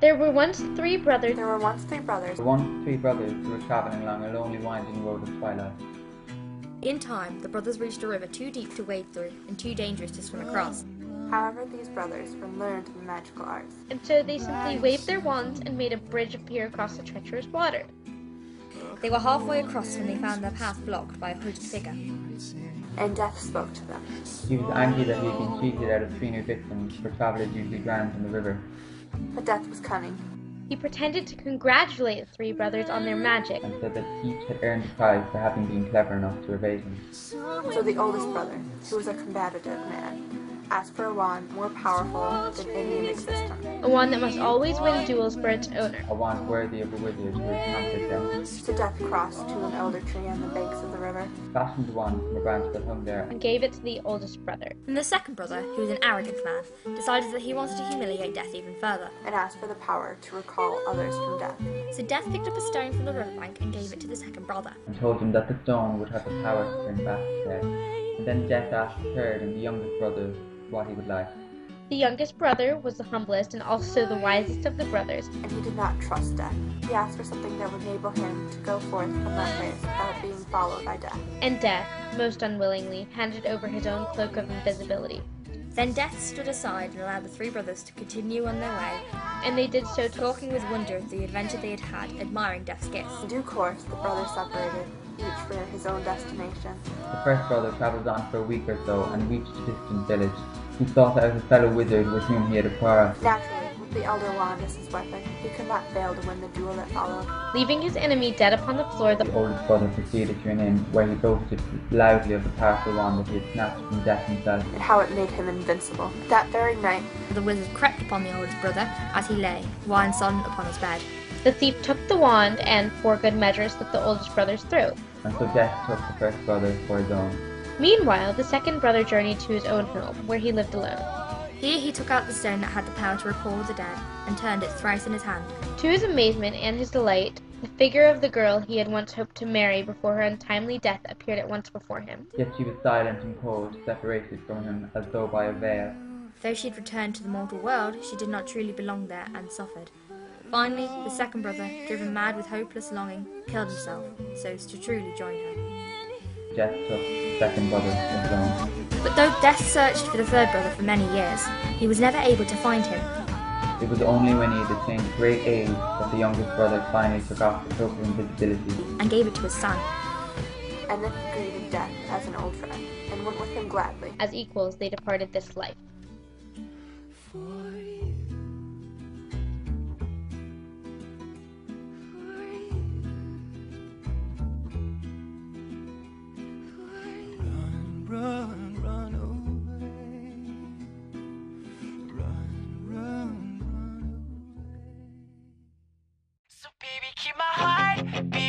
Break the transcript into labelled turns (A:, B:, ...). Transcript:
A: There were once three brothers.
B: There were once three brothers.
C: Who were travelling along a lonely winding road of twilight.
D: In time, the brothers reached a river too deep to wade through and too dangerous to swim across.
B: However, these brothers were learned in the magical arts.
A: And so they simply waved their wands and made a bridge appear across the treacherous water.
D: They were halfway across when they found their path blocked by a hooded figure.
B: And Death spoke to them.
C: He was angry that he had been cheated out of 3 new victims, for travellers usually drowned in the river.
B: But Death was cunning.
A: He pretended to congratulate the three brothers on their magic,
C: And said that each had earned a prize for having been clever enough to evade him.
B: So the oldest brother, who was a combative man, asked for a wand more powerful than any in existence.
A: a wand that must always win duels for its owner.
C: A wand worthy of a wizard who had conquered death.
B: So Death crossed to an elder tree on the banks of the river.
C: Fashioned the wand from a branch that hung there.
A: And gave it to the oldest brother.
D: And the second brother, who was an arrogant man, decided that he wanted to humiliate Death even further.
B: And asked for the power to recall others from death.
D: So Death picked up a stone from the riverbank and gave it to the second brother.
C: And told him that the stone would have the power to bring back death. And then Death asked the third and the youngest brother what he would like.
A: The youngest brother was the humblest and also the wisest of the brothers.
B: And he did not trust Death. He asked for something that would enable him to go forth from that place without being followed by Death.
A: And Death, most unwillingly, handed over his own cloak of invisibility.
D: Then Death stood aside and allowed the three brothers to continue on their way,
A: And they did so
D: talking with wonder of the adventure they had had, admiring Death's gifts.
B: In due course, the brothers separated, each for his own destination.
C: The first brother travelled on for a week or so and reached a distant village. He sought out a fellow wizard with whom he had a quarrel.
B: Naturally, with the elder wand as his weapon, he could not fail to win the duel that followed.
A: leaving his enemy dead upon the floor.
C: The oldest brother proceeded to an inn where he boasted loudly of the powerful wand that he had snatched from Death himself.
B: And how it made him invincible. That very night,
D: The wizard crept upon the oldest brother as he lay, wine-sodden upon his bed.
A: The thief took the wand and, for good measure, slit the oldest brother's throat.
C: And so Death took the first brother for his own.
A: Meanwhile, the second brother journeyed to his own home, where he lived alone.
D: Here he took out the stone that had the power to recall the dead, and turned it thrice in his hand.
A: To his amazement and his delight, the figure of the girl he had once hoped to marry before her untimely death appeared at once before him.
C: Yet she was silent and cold, separated from him as though by a veil.
D: Though she had returned to the mortal world, she did not truly belong there, and suffered. Finally, the second brother, driven mad with hopeless longing, killed himself, so as to truly join her.
C: Death took the second brother for his own.
D: But though Death searched for the third brother for many years, he was never able to find him.
C: It was only when he had attained great age that the youngest brother finally took off the cloak of invisibility
D: And gave it to his son.
B: and then he greeted Death as an old friend, and went with him gladly.
A: As equals, they departed this life.
E: Run, run away. Run away. So baby, keep my heart beating.